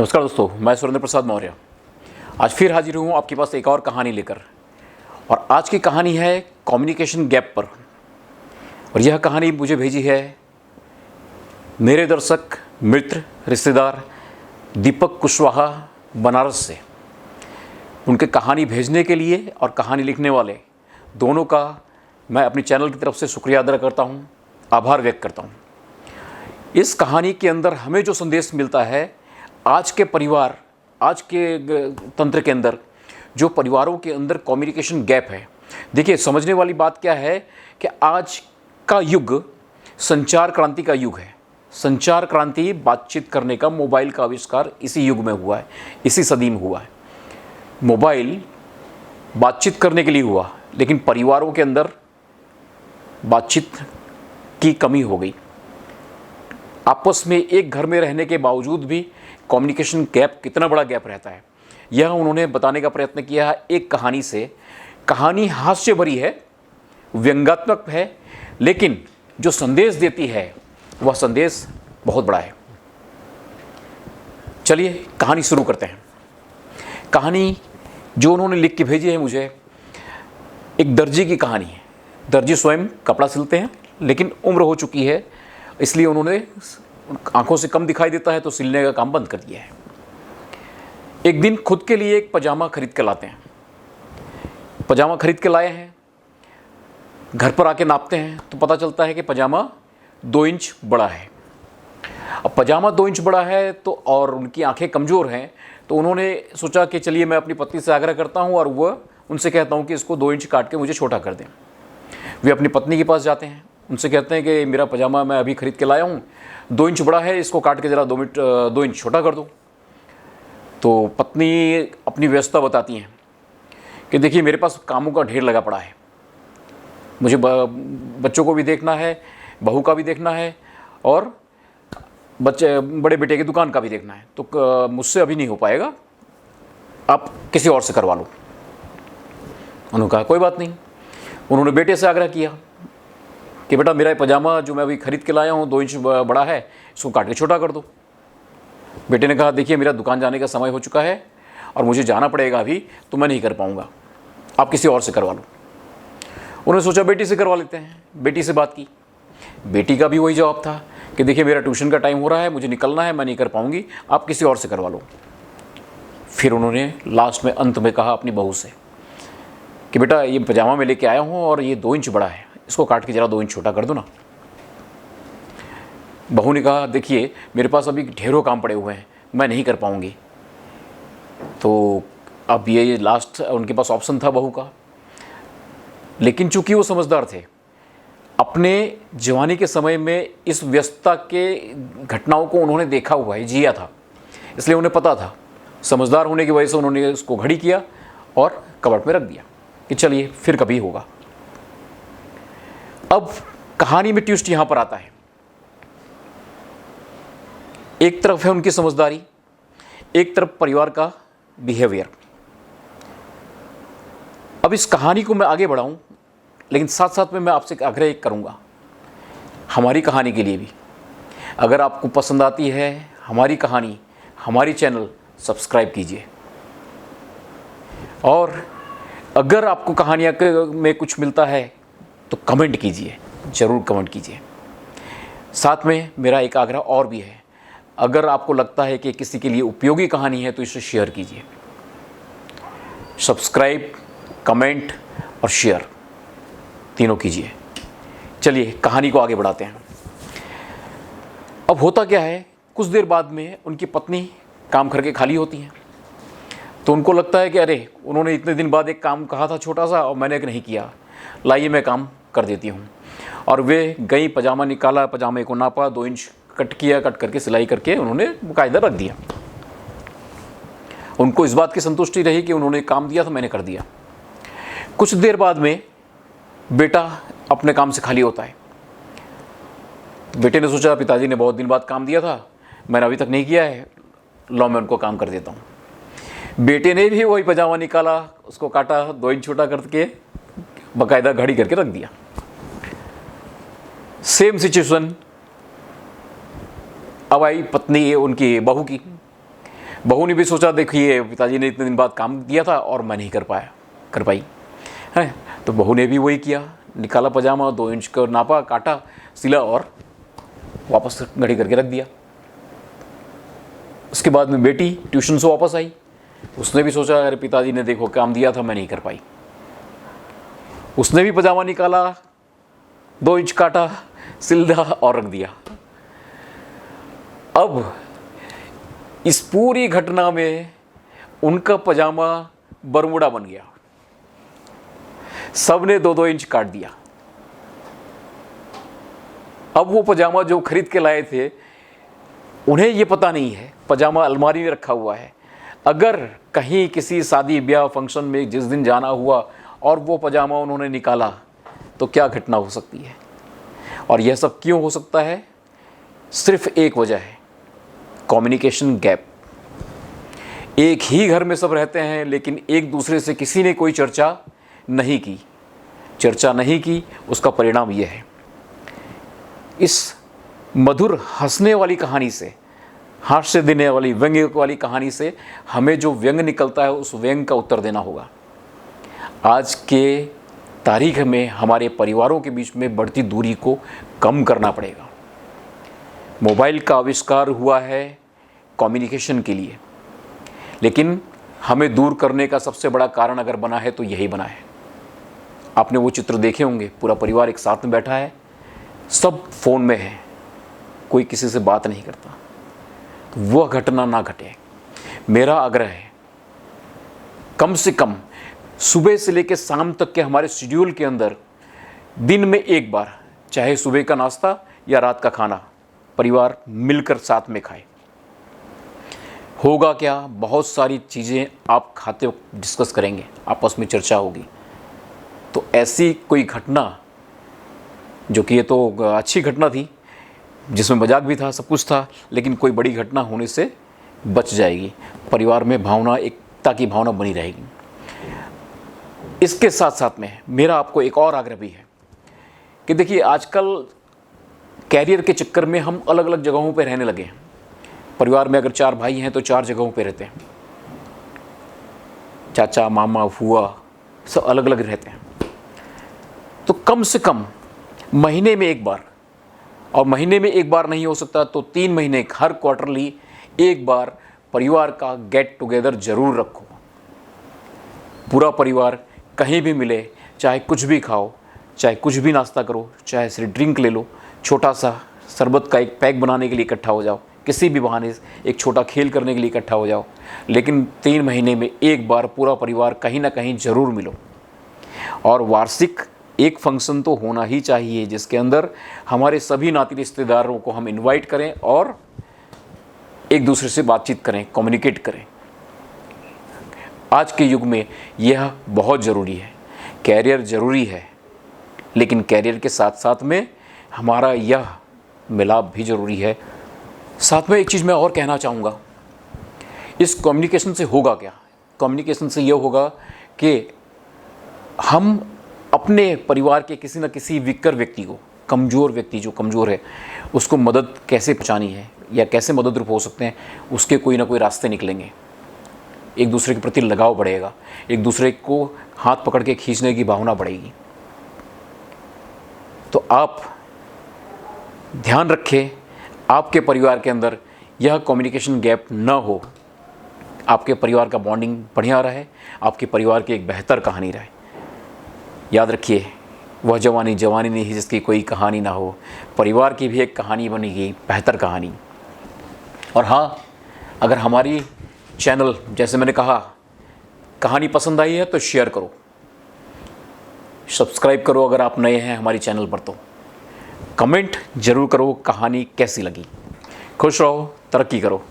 नमस्कार दोस्तों, मैं सुरेंद्र प्रसाद मौर्य आज फिर हाजिर हूँ आपके पास एक और कहानी लेकर। और आज की कहानी है कम्युनिकेशन गैप पर। और यह कहानी मुझे भेजी है मेरे दर्शक मित्र रिश्तेदार दीपक कुशवाहा बनारस से। उनके कहानी भेजने के लिए और कहानी लिखने वाले दोनों का मैं अपनी चैनल की तरफ से शुक्रिया अदा करता हूँ, आभार व्यक्त करता हूँ। इस कहानी के अंदर हमें जो संदेश मिलता है, आज के परिवार, आज के तंत्र के अंदर जो परिवारों के अंदर कम्युनिकेशन गैप है। देखिए, समझने वाली बात क्या है कि आज का युग संचार क्रांति का युग है। संचार क्रांति, बातचीत करने का, मोबाइल का आविष्कार इसी युग में हुआ है, इसी सदी में हुआ है। मोबाइल बातचीत करने के लिए हुआ, लेकिन परिवारों के अंदर बातचीत की कमी हो गई। आपस में एक घर में रहने के बावजूद भी कम्युनिकेशन गैप, कितना बड़ा गैप रहता है, यह उन्होंने बताने का प्रयत्न किया है एक कहानी से। कहानी हास्य भरी है, व्यंग्यात्मक है, लेकिन जो संदेश देती है वह संदेश बहुत बड़ा है। चलिए कहानी शुरू करते हैं। कहानी जो उन्होंने लिख के भेजी है मुझे, एक दर्जी की कहानी है। दर्जी स्वयं कपड़ा सिलते हैं, लेकिन उम्र हो चुकी है, इसलिए उन्होंने आंखों से कम दिखाई देता है तो सिलने का काम बंद कर दिया है। एक दिन खुद के लिए एक पजामा खरीद के लाते हैं। पजामा खरीद के लाए हैं, घर पर आके नापते हैं तो पता चलता है कि पजामा 2 इंच बड़ा है। अब पजामा 2 इंच बड़ा है तो, और उनकी आंखें कमज़ोर हैं, तो उन्होंने सोचा कि चलिए मैं अपनी पत्नी से आग्रह करता हूँ और वह उनसे कहता हूँ कि इसको 2 इंच काट के मुझे छोटा कर दें। वे अपनी पत्नी के पास जाते हैं, उनसे कहते हैं कि मेरा पजामा मैं अभी ख़रीद के लाया हूँ, 2 इंच बड़ा है, इसको काट के ज़रा 2 इंच छोटा कर दो। तो पत्नी अपनी व्यस्तता बताती हैं कि देखिए मेरे पास कामों का ढेर लगा पड़ा है, मुझे बच्चों को भी देखना है, बहू का भी देखना है, और बड़े बेटे की दुकान का भी देखना है, तो मुझसे अभी नहीं हो पाएगा, आप किसी और से करवा लो। उन्होंने कहा कोई बात नहीं। उन्होंने बेटे से आग्रह किया कि बेटा मेरा पजामा जो मैं अभी ख़रीद के लाया हूँ 2 इंच बड़ा है, इसको काट के छोटा कर दो। बेटे ने कहा देखिए मेरा दुकान जाने का समय हो चुका है और मुझे जाना पड़ेगा अभी, तो मैं नहीं कर पाऊँगा, आप किसी और से करवा लो। उन्होंने सोचा बेटी से करवा लेते हैं। बेटी से बात की, बेटी का भी वही जवाब था कि देखिए मेरा ट्यूशन का टाइम हो रहा है, मुझे निकलना है, मैं नहीं कर पाऊँगी, आप किसी और से करवा लो। फिर उन्होंने लास्ट में, अंत में कहा अपनी बहू से कि बेटा ये पजामा मैं लेके आया हूँ और ये 2 इंच बड़ा है, इसको काट के ज़रा 2 इंच छोटा कर दो ना। बहू ने कहा देखिए मेरे पास अभी ढेरों काम पड़े हुए हैं, मैं नहीं कर पाऊँगी। तो अब ये लास्ट उनके पास ऑप्शन था बहू का। लेकिन चूंकि वो समझदार थे, अपने जवानी के समय में इस व्यस्तता के घटनाओं को उन्होंने देखा हुआ है, जिया था, इसलिए उन्हें पता था। समझदार होने की वजह से उन्होंने उसको घड़ी किया और कबर्ड में रख दिया कि चलिए फिर कभी होगा। अब कहानी में ट्विस्ट यहां पर आता है। एक तरफ है उनकी समझदारी, एक तरफ परिवार का बिहेवियर। अब इस कहानी को मैं आगे बढ़ाऊं, लेकिन साथ साथ में मैं आपसे आग्रह करूंगा, हमारी कहानी के लिए भी, अगर आपको पसंद आती है हमारी कहानी, हमारी चैनल सब्सक्राइब कीजिए। और अगर आपको कहानियाँ में कुछ मिलता है तो कमेंट कीजिए, ज़रूर कमेंट कीजिए। साथ में मेरा एक आग्रह और भी है, अगर आपको लगता है कि किसी के लिए उपयोगी कहानी है तो इसे शेयर कीजिए। सब्सक्राइब, कमेंट और शेयर तीनों कीजिए। चलिए कहानी को आगे बढ़ाते हैं। अब होता क्या है, कुछ देर बाद में उनकी पत्नी काम करके खाली होती हैं, तो उनको लगता है कि अरे उन्होंने इतने दिन बाद एक काम कहा था छोटा सा और मैंने नहीं किया, लाइए मैं काम कर देती हूँ। और वे गई, पजामा निकाला, पजामे को नापा, 2 इंच कट किया, कट करके सिलाई करके उन्होंने बाकायदा रख दिया। उनको इस बात की संतुष्टि रही कि उन्होंने काम दिया था, मैंने कर दिया। कुछ देर बाद में बेटा अपने काम से खाली होता है। बेटे ने सोचा पिताजी ने बहुत दिन बाद काम दिया था, मैंने अभी तक नहीं किया है, लो मैं उनको काम कर देता हूँ। बेटे ने भी वही पजामा निकाला, उसको काटा, 2 इंच छोटा करके बाकायदा घड़ी करके रख दिया। सेम सिचुएशन अब आई पत्नी उनकी बहू की। बहू ने भी सोचा देखिए पिताजी ने इतने दिन बाद काम दिया था और मैं नहीं कर पाई है। तो बहू ने भी वही किया, निकाला पजामा, 2 इंच का नापा, काटा, सिला और वापस घड़ी करके रख दिया। उसके बाद में बेटी ट्यूशन से वापस आई, उसने भी सोचा अरे पिताजी ने देखो काम दिया था मैं नहीं कर पाई। उसने भी पजामा निकाला, 2 इंच काटा, सिला और रख दिया। अब इस पूरी घटना में उनका पजामा बरमूडा बन गया, सब ने 2-2 इंच काट दिया। अब वो पजामा जो खरीद के लाए थे उन्हें ये पता नहीं है पजामा अलमारी में रखा हुआ है। अगर कहीं किसी शादी ब्याह फंक्शन में जिस दिन जाना हुआ और वो पजामा उन्होंने निकाला तो क्या घटना हो सकती है। और यह सब क्यों हो सकता है? सिर्फ एक वजह है, कम्युनिकेशन गैप। एक ही घर में सब रहते हैं लेकिन एक दूसरे से किसी ने कोई चर्चा नहीं की। उसका परिणाम यह है, इस मधुर हंसने वाली कहानी से, हास्य देने वाली व्यंग्य वाली कहानी से हमें जो व्यंग निकलता है उस व्यंग का उत्तर देना होगा। आज के तारीख में हमारे परिवारों के बीच में बढ़ती दूरी को कम करना पड़ेगा। मोबाइल का आविष्कार हुआ है कम्युनिकेशन के लिए, लेकिन हमें दूर करने का सबसे बड़ा कारण अगर बना है तो यही बना है। आपने वो चित्र देखे होंगे, पूरा परिवार एक साथ में बैठा है, सब फ़ोन में है, कोई किसी से बात नहीं करता। तो वह घटना ना घटे, मेरा आग्रह है। कम से कम सुबह से लेकर शाम तक के हमारे शेड्यूल के अंदर दिन में एक बार, चाहे सुबह का नाश्ता या रात का खाना, परिवार मिलकर साथ में खाए। होगा क्या, बहुत सारी चीज़ें आप खाते वक्त डिस्कस करेंगे, आपस में चर्चा होगी। तो ऐसी कोई घटना, जो कि ये तो अच्छी घटना थी जिसमें मजाक भी था, सब कुछ था, लेकिन कोई बड़ी घटना होने से बच जाएगी। परिवार में भावना, एकता की भावना बनी रहेगी। इसके साथ साथ में मेरा आपको एक और आग्रह भी है कि देखिए आजकल कैरियर के चक्कर में हम अलग अलग जगहों पर रहने लगे हैं। परिवार में अगर 4 भाई हैं तो 4 जगहों पे रहते हैं, चाचा, मामा, फूआ, सब अलग अलग रहते हैं। तो कम से कम महीने में एक बार, और महीने में एक बार नहीं हो सकता तो 3 महीने, हर क्वार्टरली एक बार परिवार का गेट टुगेदर जरूर रखो। पूरा परिवार कहीं भी मिले, चाहे कुछ भी खाओ, चाहे कुछ भी नाश्ता करो, चाहे सिर्फ ड्रिंक ले लो, छोटा सा शरबत का एक पैक बनाने के लिए इकट्ठा हो जाओ, किसी भी बहाने एक छोटा खेल करने के लिए इकट्ठा हो जाओ, लेकिन 3 महीने में एक बार पूरा परिवार कहीं ना कहीं ज़रूर मिलो। और वार्षिक एक फंक्शन तो होना ही चाहिए जिसके अंदर हमारे सभी नाती रिश्तेदारों को हम इनवाइट करें और एक दूसरे से बातचीत करें, कम्युनिकेट करें। आज के युग में यह बहुत ज़रूरी है। कैरियर ज़रूरी है, लेकिन कैरियर के साथ साथ में हमारा यह मिलाप भी ज़रूरी है। साथ में एक चीज़ मैं और कहना चाहूँगा, इस कम्युनिकेशन से होगा क्या? कम्युनिकेशन से यह होगा कि हम अपने परिवार के किसी न किसी विकर व्यक्ति को, कमज़ोर व्यक्ति जो कमज़ोर है, उसको मदद कैसे पहुँचानी है या कैसे मदद रूप हो सकते हैं, उसके कोई ना कोई रास्ते निकलेंगे। एक दूसरे के प्रति लगाव बढ़ेगा, एक दूसरे को हाथ पकड़ के खींचने की भावना बढ़ेगी। तो आप ध्यान रखें, आपके परिवार के अंदर यह कम्युनिकेशन गैप न हो, आपके परिवार का बॉन्डिंग बढ़िया रहे, आपके परिवार की एक बेहतर कहानी रहे। याद रखिए, वह जवानी जवानी नहीं जिसकी कोई कहानी ना हो। परिवार की भी एक कहानी बनेगी, बेहतर कहानी। और हाँ, अगर हमारी चैनल, जैसे मैंने कहा, कहानी पसंद आई है तो शेयर करो, सब्सक्राइब करो अगर आप नए हैं हमारी चैनल पर, तो कमेंट जरूर करो कहानी कैसी लगी। खुश रहो, तरक्की करो।